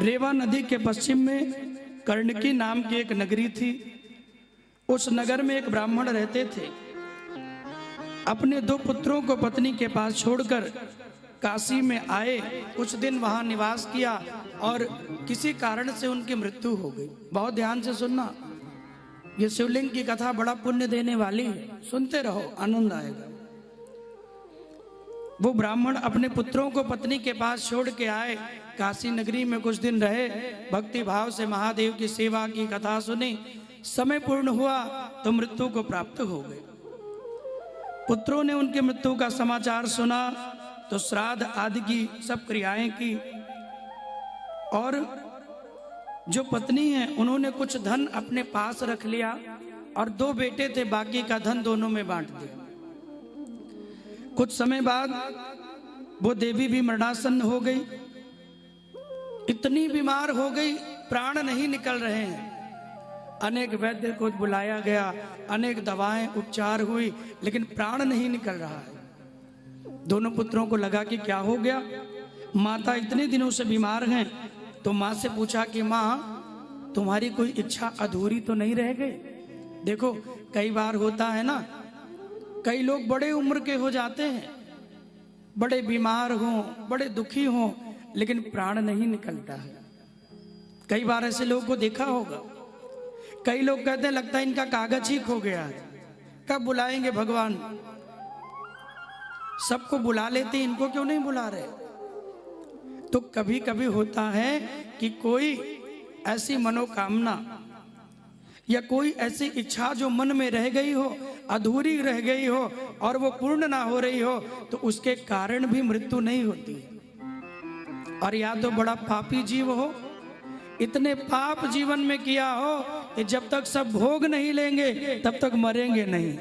रेवा नदी के पश्चिम में कर्णकी नाम की एक नगरी थी। उस नगर में एक ब्राह्मण रहते थे। अपने 2 पुत्रों को पत्नी के पास छोड़कर काशी में आए। कुछ दिन वहां निवास किया और किसी कारण से उनकी मृत्यु हो गई। बहुत ध्यान से सुनना, ये शिवलिंग की कथा बड़ा पुण्य देने वाली है, सुनते रहो, आनंद आएगा। वो ब्राह्मण अपने पुत्रों को पत्नी के पास छोड़ के आए, काशी नगरी में कुछ दिन रहे, भक्ति भाव से महादेव की सेवा की, कथा सुनी। समय पूर्ण हुआ तो मृत्यु को प्राप्त हो गए। पुत्रों ने उनकी मृत्यु का समाचार सुना तो श्राद्ध आदि की सब क्रियाएं की और जो पत्नी है उन्होंने कुछ धन अपने पास रख लिया और 2 बेटे थे, बाकी का धन दोनों में बांट दिया। कुछ समय बाद वो देवी भी मरणासन्न हो गई। इतनी बीमार हो गई, प्राण नहीं निकल रहे हैं। अनेक वैद्य को बुलाया गया, अनेक दवाएं उपचार हुई, लेकिन प्राण नहीं निकल रहा है। दोनों पुत्रों को लगा कि क्या हो गया, माता इतने दिनों से बीमार हैं। तो माँ से पूछा कि माँ, तुम्हारी कोई इच्छा अधूरी तो नहीं रह गई? देखो कई बार होता है ना, कई लोग बड़े उम्र के हो जाते हैं, बड़े बीमार हों, बड़े दुखी हों, लेकिन प्राण नहीं निकलता है। कई बार ऐसे लोगों को देखा होगा। कई लोग कहते हैं लगता है इनका कागज ही खो गया है, कब बुलाएंगे भगवान? सबको बुला लेते, इनको क्यों नहीं बुला रहे? तो कभी कभी होता है कि कोई ऐसी मनोकामना या कोई ऐसी इच्छा जो मन में रह गई हो, अधूरी रह गई हो और वो पूर्ण ना हो रही हो, तो उसके कारण भी मृत्यु नहीं होती। और या तो बड़ा पापी जीव हो, इतने पाप जीवन में किया हो कि जब तक सब भोग नहीं लेंगे तब तक मरेंगे नहीं।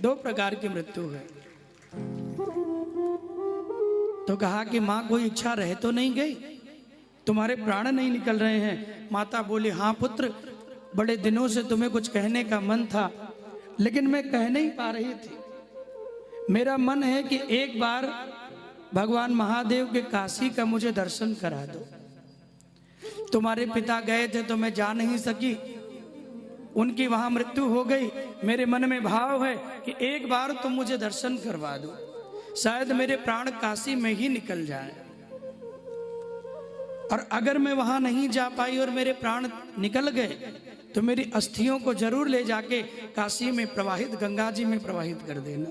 2 प्रकार की मृत्यु है। तो कहा कि माँ कोई इच्छा रह तो नहीं गई, तुम्हारे प्राण नहीं निकल रहे हैं? माता बोली, हाँ पुत्र, बड़े दिनों से तुम्हें कुछ कहने का मन था, लेकिन मैं कह नहीं पा रही थी। मेरा मन है कि एक बार भगवान महादेव के काशी का मुझे दर्शन करा दो। तुम्हारे पिता गए थे तो मैं जा नहीं सकी, उनकी वहां मृत्यु हो गई। मेरे मन में भाव है कि एक बार तुम मुझे दर्शन करवा दो, शायद मेरे प्राण काशी में ही निकल जाए। और अगर मैं वहां नहीं जा पाई और मेरे प्राण निकल गए तो मेरी अस्थियों को जरूर ले जाके काशी में प्रवाहित, गंगा जी में प्रवाहित कर देना।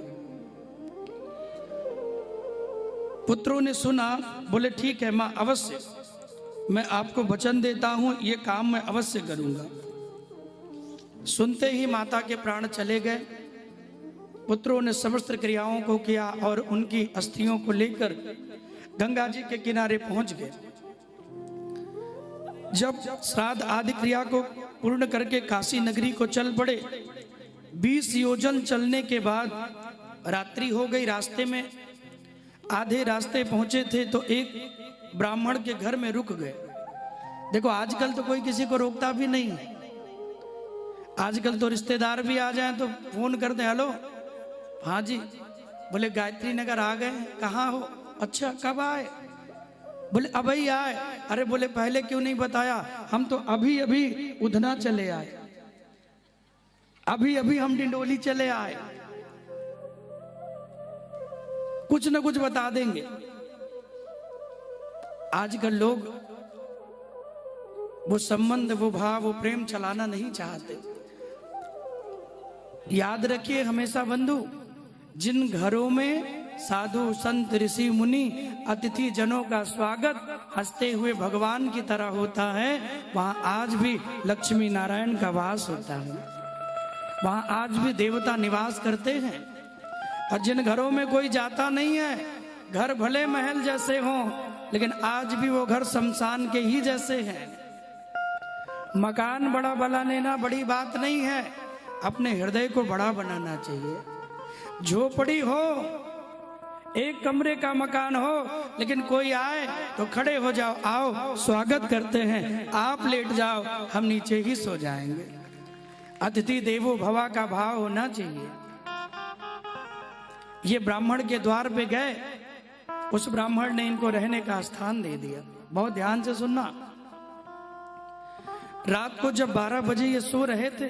पुत्रों ने सुना, बोले ठीक है माँ, अवश्य, मैं आपको वचन देता हूं, ये काम मैं अवश्य करूंगा। सुनते ही माता के प्राण चले गए। पुत्रों ने समस्त क्रियाओं को किया और उनकी अस्थियों को लेकर गंगा जी के किनारे पहुंच गए। जब श्राद्ध आदि क्रिया को पूर्ण करके काशी नगरी को चल पड़े, 20 योजन चलने के बाद रात्रि हो गई। रास्ते में आधे रास्ते पहुंचे थे तो एक ब्राह्मण के घर में रुक गए। देखो आजकल तो कोई किसी को रोकता भी नहीं है। आजकल तो रिश्तेदार भी आ जाएं तो फोन करते, हेलो, हाँ जी, बोले गायत्री नगर आ गए, कहाँ हो? अच्छा, कब आए? बोले अभी आए। अरे बोले पहले क्यों नहीं बताया? हम तो अभी अभी उधना चले आए, अभी अभी हम डिंडोली चले आए। कुछ न कुछ बता देंगे। आजकल लोग वो संबंध, वो भाव, वो प्रेम चलाना नहीं चाहते। याद रखिए हमेशा बंधु, जिन घरों में साधु संत ऋषि मुनि अतिथि जनों का स्वागत हंसते हुए भगवान की तरह होता है, वहां आज भी लक्ष्मी नारायण का वास होता है, वहां आज भी देवता निवास करते हैं। और जिन घरों में कोई जाता नहीं है, घर भले महल जैसे हों, लेकिन आज भी वो घर शमशान के ही जैसे हैं। मकान बड़ा बना लेना बड़ी बात नहीं है, अपने हृदय को बड़ा बनाना चाहिए। झोपड़ी हो, एक कमरे का मकान हो, लेकिन कोई आए तो खड़े हो जाओ, आओ स्वागत करते हैं, आप लेट जाओ, हम नीचे ही सो जाएंगे। अतिथि देवो भवा का भाव होना चाहिए। ये ब्राह्मण के द्वार पे गए, उस ब्राह्मण ने इनको रहने का स्थान दे दिया। बहुत ध्यान से सुनना, रात को जब 12 बजे ये सो रहे थे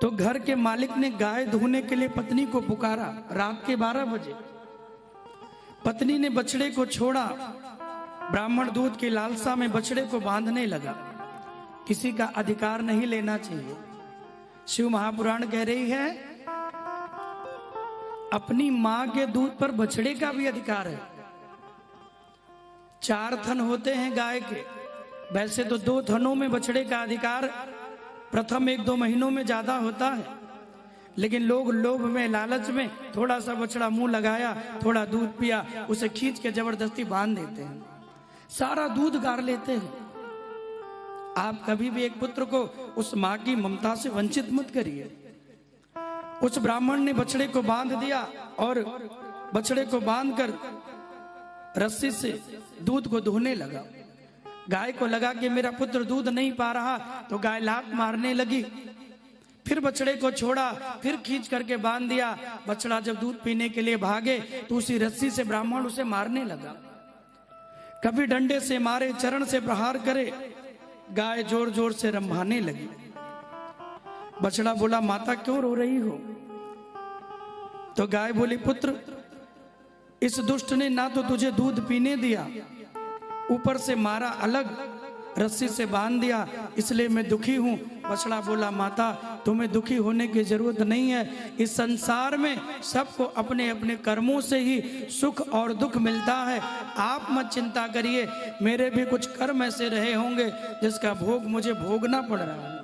तो घर के मालिक ने गाय धोने के लिए पत्नी को पुकारा। रात के 12 बजे पत्नी ने बछड़े को छोड़ा, ब्राह्मण दूध की लालसा में बछड़े को बांधने लगा। किसी का अधिकार नहीं लेना चाहिए। शिव महापुराण कह रही है अपनी मां के दूध पर बछड़े का भी अधिकार है। 4 थन होते हैं गाय के, वैसे तो 2 थनों में बछड़े का अधिकार प्रथम 1-2 महीनों में ज्यादा होता है, लेकिन लोग लोभ में लालच में थोड़ा सा बछड़ा मुंह लगाया, थोड़ा दूध पिया, उसे खींच के जबरदस्ती बांध देते हैं, सारा दूध गार लेते हैं। आप कभी भी एक पुत्र को उस मां की ममता से वंचित मत करिए। उस ब्राह्मण ने बछड़े को बांध दिया और बछड़े को बांधकर रस्सी से दूध को धोने लगा। गाय को लगा कि मेरा पुत्र दूध नहीं पा रहा, तो गाय लात मारने लगी। फिर बछड़े को छोड़ा, फिर खींच करके बांध दिया। बछड़ा जब दूध पीने के लिए भागे तो उसी रस्सी से ब्राह्मण उसे मारने लगा। कभी डंडे से मारे, चरण से प्रहार करे, गाय जोर जोर से रंभाने लगी। बछड़ा बोला माता क्यों रो रही हो? तो गाय बोली पुत्र, इस दुष्ट ने ना तो तुझे दूध पीने दिया, ऊपर से मारा अलग, रस्सी से बांध दिया, इसलिए मैं दुखी हूं। बछड़ा बोला माता तुम्हें दुखी होने की जरूरत नहीं है। इस संसार में सबको अपने अपने कर्मों से ही सुख और दुख मिलता है। आप मत चिंता करिए, मेरे भी कुछ कर्म ऐसे रहे होंगे जिसका भोग मुझे भोगना पड़ रहा है।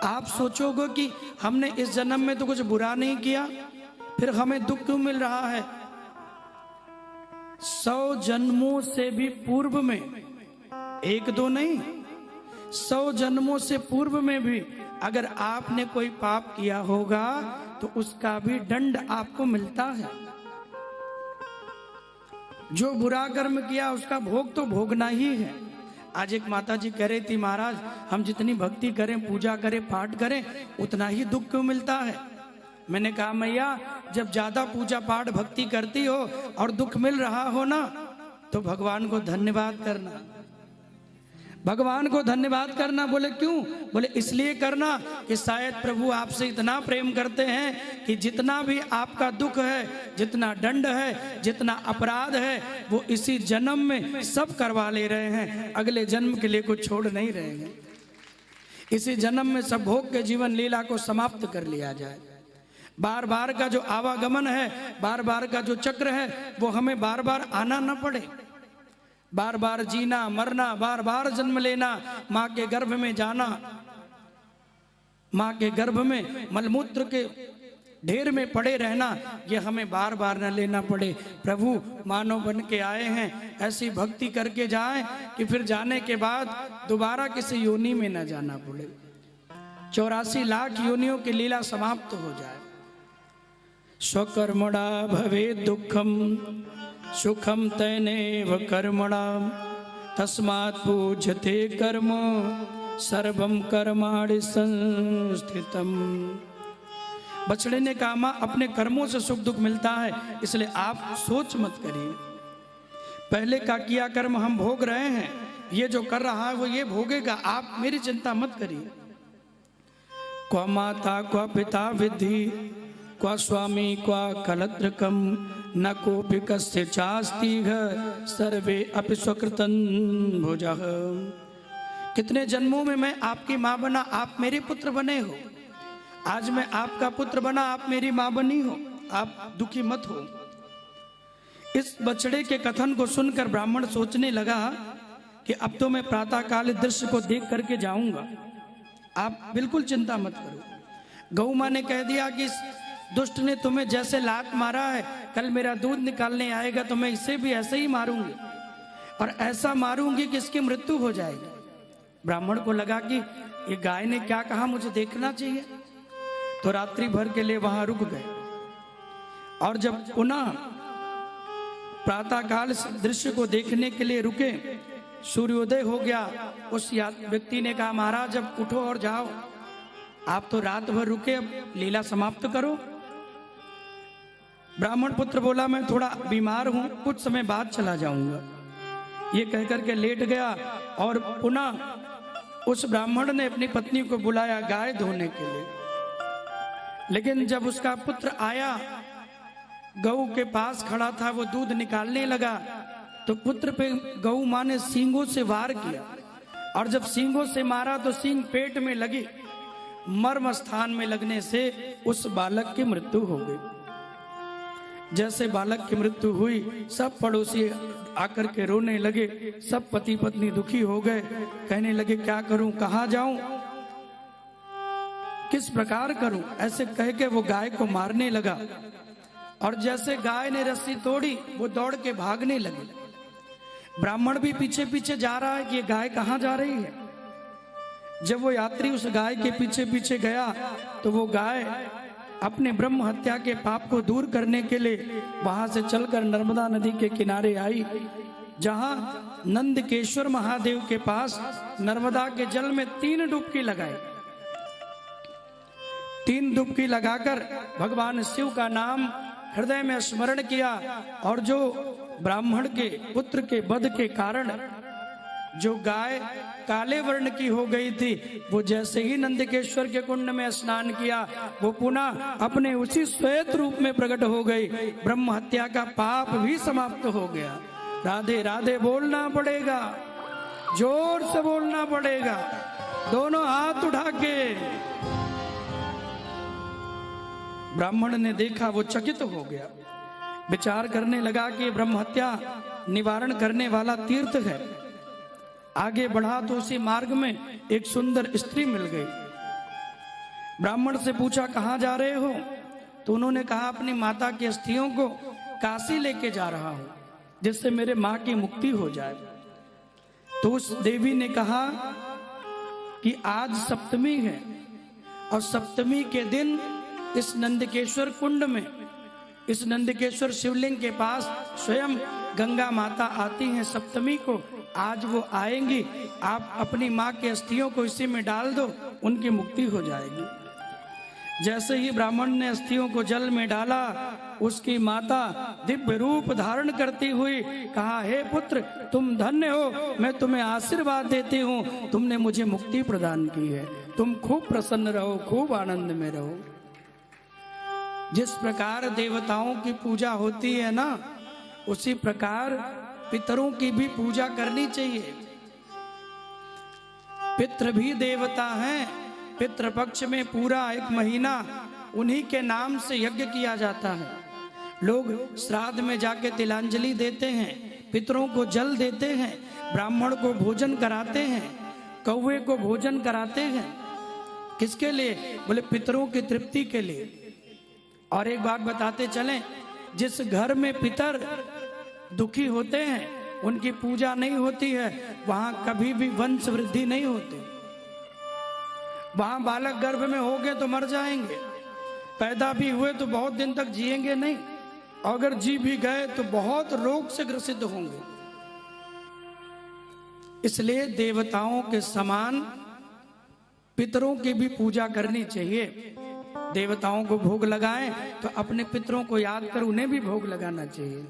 आप सोचोगे कि हमने इस जन्म में तो कुछ बुरा नहीं किया, फिर हमें दुख क्यों मिल रहा है? 100 जन्मों से भी पूर्व में, 1-2 नहीं, 100 जन्मों से पूर्व में भी अगर आपने कोई पाप किया होगा तो उसका भी दंड आपको मिलता है। जो बुरा कर्म किया उसका भोग तो भोगना ही है। आज एक माता जी कह रही थी महाराज हम जितनी भक्ति करें, पूजा करें, पाठ करें, उतना ही दुख क्यों मिलता है? मैंने कहा मैया जब ज्यादा पूजा पाठ भक्ति करती हो और दुख मिल रहा हो ना, तो भगवान को धन्यवाद करना, भगवान को धन्यवाद करना। बोले क्यों? बोले इसलिए करना कि शायद प्रभु आपसे इतना प्रेम करते हैं कि जितना भी आपका दुख है, जितना दंड है, जितना अपराध है, वो इसी जन्म में सब करवा ले रहे हैं, अगले जन्म के लिए कुछ छोड़ नहीं रहे हैं। इसी जन्म में सब भोग के जीवन लीला को समाप्त कर लिया जाए। बार बार का जो आवागमन है, बार बार का जो चक्र है, वो हमें बार बार आना न पड़े। बार बार जीना मरना, बार बार जन्म लेना, माँ के गर्भ में जाना, माँ के गर्भ में मलमूत्र के ढेर में पड़े रहना, ये हमें बार बार न लेना पड़े। प्रभु मानव बन के आए हैं, ऐसी भक्ति करके जाएं कि फिर जाने के बाद दोबारा किसी योनि में न जाना पड़े। 84 लाख योनियों की लीला समाप्त हो जाए। स्वकर्मणा भवे दुखम सुखम तैनेव कर्मणा तस्मात् पूज्यते कर्म सर्वम कर्माणि संस्थितम। बछड़े ने कहा मां अपने कर्मों से सुख दुख मिलता है, इसलिए आप सोच मत करिए। पहले का किया कर्म हम भोग रहे हैं, ये जो कर रहा है वो ये भोगेगा, आप मेरी चिंता मत करिए। क्वा माता क्वा पिता विद्धि क्वा स्वामी क्वा कलत्रकम न कोपि कस्य चास्तिह सर्वे अपि स्वकृतं भुजः। कितने जन्मों में मैं आपकी माँ बना, आप मेरे पुत्र बने हो। आज मैं आपका पुत्र बना, आप मेरी माँ बनी हो, आप दुखी मत हो। इस बछड़े के कथन को सुनकर ब्राह्मण सोचने लगा कि अब तो मैं प्रातः काल दृश्य को देख करके जाऊंगा। आप बिल्कुल चिंता मत करो। गौ माँ ने कह दिया कि दुष्ट ने तुम्हें जैसे लात मारा है, कल मेरा दूध निकालने आएगा तो मैं इसे भी ऐसे ही मारूंगी, और ऐसा मारूंगी कि इसकी मृत्यु हो जाएगी। ब्राह्मण को लगा कि ये गाय ने क्या कहा, मुझे देखना चाहिए, तो रात्रि भर के लिए वहां रुक गए। और जब पुनः प्रातःकाल दृश्य को देखने के लिए रुके, सूर्योदय हो गया। उस व्यक्ति ने कहा महाराज अब उठो और जाओ, आप तो रात भर रुके, अब लीला समाप्त करो। ब्राह्मण पुत्र बोला मैं थोड़ा बीमार हूं, कुछ समय बाद चला जाऊंगा। ये कहकर के लेट गया और पुनः उस ब्राह्मण ने अपनी पत्नी को बुलाया गाय धोने के लिए। लेकिन जब उसका पुत्र आया, गऊ के पास खड़ा था, वो दूध निकालने लगा तो पुत्र पे गऊ माँ ने सींगों से वार किया, और जब सींगों से मारा तो सींग पेट में लगी। मर्म स्थान में लगने से उस बालक की मृत्यु हो गई। जैसे बालक की मृत्यु हुई, सब पड़ोसी आकर के रोने लगे, सब पति पत्नी दुखी हो गए, कहने लगे क्या करूं, कहां जाऊं, किस प्रकार करूं। ऐसे कह के वो गाय को मारने लगा, और जैसे गाय ने रस्सी तोड़ी वो दौड़ के भागने लगी। ब्राह्मण भी पीछे पीछे जा रहा है कि ये गाय कहां जा रही है। जब वो यात्री उस गाय के पीछे पीछे गया तो वो गाय अपने ब्रह्म हत्या के पाप को दूर करने के लिए वहां से चलकर नर्मदा नदी के किनारे आई, जहां नंदकेश्वर महादेव के पास नर्मदा के जल में 3 डुबकी लगाई। 3 डुबकी लगाकर भगवान शिव का नाम हृदय में स्मरण किया, और जो ब्राह्मण के पुत्र के वध के कारण जो गाय काले वर्ण की हो गई थी, वो जैसे ही नंदकेश्वर के कुंड में स्नान किया, वो पुनः अपने उसी श्वेत रूप में प्रकट हो गई। ब्रह्म हत्या का पाप भी समाप्त हो गया। राधे राधे बोलना पड़ेगा, जोर से बोलना पड़ेगा, दोनों हाथ उठा के। ब्राह्मण ने देखा, वो चकित हो गया, विचार करने लगा कि ब्रह्म हत्या निवारण करने वाला तीर्थ है। आगे बढ़ा तो उसी मार्ग में एक सुंदर स्त्री मिल गई। ब्राह्मण से पूछा कहां जा रहे हो, तो उन्होंने कहा अपनी माता की अस्थियों को काशी लेके जा रहा हूं, जिससे मेरे मां की मुक्ति हो जाए। तो उस देवी ने कहा कि आज सप्तमी है, और सप्तमी के दिन इस नंदकेश्वर कुंड में, इस नंदकेश्वर शिवलिंग के पास स्वयं गंगा माता आती हैं सप्तमी को। आज वो आएंगी, आप अपनी माँ की अस्थियों को इसी में डाल दो, उनकी मुक्ति हो जाएगी। जैसे ही ब्राह्मण ने अस्थियों को जल में डाला, उसकी माता दिव्य रूप धारण करती हुई कहा, हे पुत्र तुम धन्य हो, मैं तुम्हें आशीर्वाद देती हूँ, तुमने मुझे मुक्ति प्रदान की है, तुम खूब प्रसन्न रहो, खूब आनंद में रहो। जिस प्रकार देवताओं की पूजा होती है ना, उसी प्रकार पितरों की भी पूजा करनी चाहिए। पितृ भी देवता हैं। पितृपक्ष में पूरा 1 महीना उन्हीं के नाम से यज्ञ किया जाता है। लोग श्राद्ध में जाके तिलांजलि देते हैं, पितरों को जल देते हैं, ब्राह्मण को भोजन कराते हैं, कौवे को भोजन कराते हैं। किसके लिए? बोले पितरों की तृप्ति के लिए। और एक बात बताते चलें, जिस घर में पितर दुखी होते हैं, उनकी पूजा नहीं होती है, वहां कभी भी वंश वृद्धि नहीं होती। वहां बालक गर्भ में हो गए तो मर जाएंगे, पैदा भी हुए तो बहुत दिन तक जिएंगे नहीं, अगर जी भी गए तो बहुत रोग से ग्रसित होंगे। इसलिए देवताओं के समान पितरों की भी पूजा करनी चाहिए। देवताओं को भोग लगाएं तो अपने पितरों को याद कर उन्हें भी भोग लगाना चाहिए।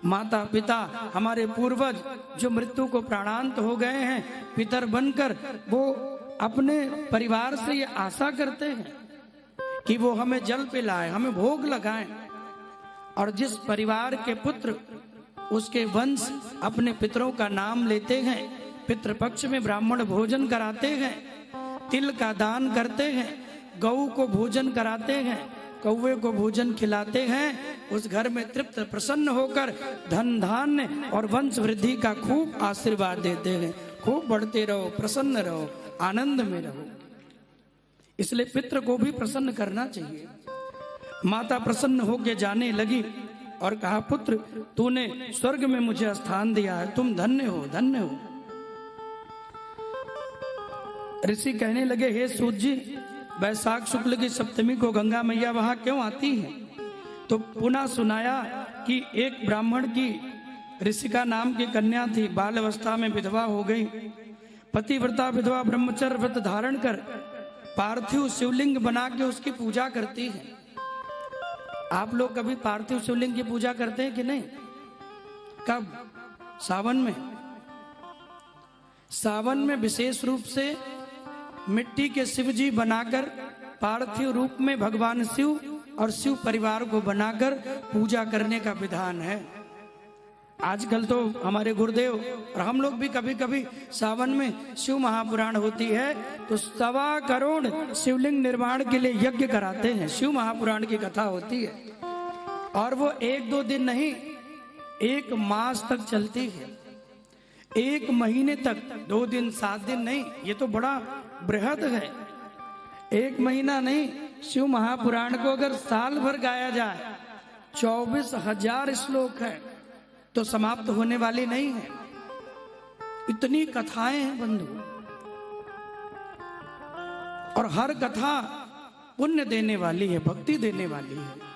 माता पिता हमारे पूर्वज जो मृत्यु को प्राणांत हो गए हैं, पितर बनकर वो अपने परिवार से ये आशा करते हैं कि वो हमें जल पिलाएं, हमें भोग लगाएं। और जिस परिवार के पुत्र उसके वंश अपने पितरों का नाम लेते हैं, पितृपक्ष में ब्राह्मण भोजन कराते हैं, तिल का दान करते हैं, गऊ को भोजन कराते हैं, कौवे को भोजन खिलाते हैं, उस घर में तृप्त प्रसन्न होकर धन धान्य और वंश वृद्धि का खूब आशीर्वाद देते हैं। खूब बढ़ते रहो, प्रसन्न रहो, आनंद में रहो। इसलिए पितृ को भी प्रसन्न करना चाहिए। माता प्रसन्न होकर जाने लगी और कहा, पुत्र तूने स्वर्ग में मुझे स्थान दिया है, तुम धन्य हो, धन्य हो। ऋषि कहने लगे, हे सूत जी, वैशाख शुक्ल की सप्तमी को गंगा मैया वहां क्यों आती है? तो पुनः सुनाया कि एक ब्राह्मण की ऋषिका नाम की कन्या थी, बाल अवस्था में विधवा हो गई। पतिव्रता विधवा ब्रह्मचर्य व्रत धारण कर पार्थिव शिवलिंग बना के उसकी पूजा करती है। आप लोग कभी पार्थिव शिवलिंग की पूजा करते हैं कि नहीं? कब? सावन में विशेष रूप से मिट्टी के शिव जी बनाकर पार्थिव रूप में भगवान शिव और शिव परिवार को बनाकर पूजा करने का विधान है। आजकल तो हमारे गुरुदेव और हम लोग भी कभी कभी सावन में शिव महापुराण होती है तो 1.25 करोड़ शिवलिंग निर्माण के लिए यज्ञ कराते हैं। शिव महापुराण की कथा होती है और वो 1-2 दिन नहीं, 1 मास तक चलती है, 1 महीने तक, 2 दिन 7 दिन नहीं, ये तो बड़ा बृहद है। 1 महीना नहीं, शिव महापुराण को अगर साल भर गाया जाए 24,000 श्लोक है तो समाप्त होने वाली नहीं है। इतनी कथाएं हैं बंधु, और हर कथा पुण्य देने वाली है, भक्ति देने वाली है।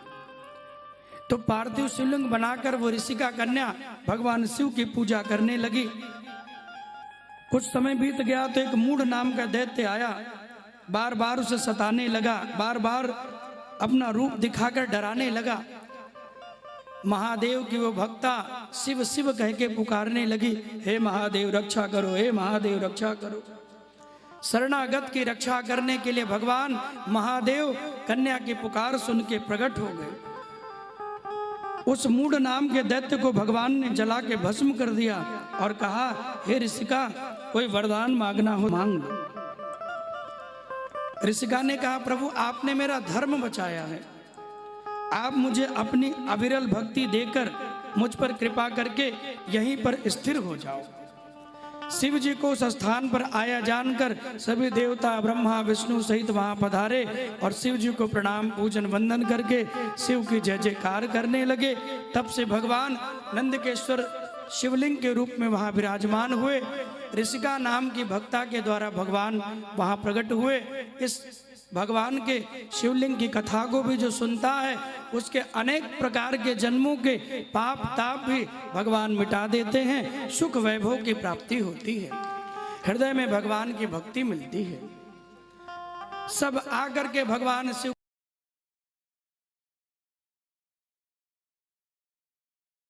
तो पार्थिव शिवलिंग बनाकर वो ऋषिका कन्या भगवान शिव की पूजा करने लगी। कुछ समय बीत गया तो एक मूढ़ नाम का दैत्य आया, बार बार उसे सताने लगा, बार बार अपना रूप दिखाकर डराने लगा। महादेव की वो भक्ता शिव शिव कह के पुकारने लगी, हे महादेव रक्षा करो, हे महादेव रक्षा करो। शरणागत की रक्षा करने के लिए भगवान महादेव कन्या की पुकार सुन के प्रकट हो गए। उस मूढ़ नाम के दैत्य को भगवान ने जला के भस्म कर दिया और कहा, हे ऋषिका, कोई वरदान मांगना हो मांग लो। ऋषिका ने कहा, प्रभु आपने मेरा धर्म बचाया है, आप मुझे अपनी अविरल भक्ति देकर मुझ पर कृपा करके यहीं पर स्थिर हो जाओ। शिव जी को उस स्थान पर आया जानकर सभी देवता ब्रह्मा विष्णु सहित वहां पधारे और शिव जी को प्रणाम पूजन वंदन करके शिव की जय जयकार करने लगे। तब से भगवान नंदकेश्वर शिवलिंग के रूप में वहां विराजमान हुए। ऋषिका नाम की भक्ता के द्वारा भगवान वहां प्रकट हुए। इस भगवान के शिवलिंग की कथा को भी जो सुनता है उसके अनेक प्रकार के जन्मों के पाप ताप भी भगवान मिटा देते हैं, सुख वैभव की प्राप्ति होती है, हृदय में भगवान की भक्ति मिलती है। सब आकर के भगवान शिव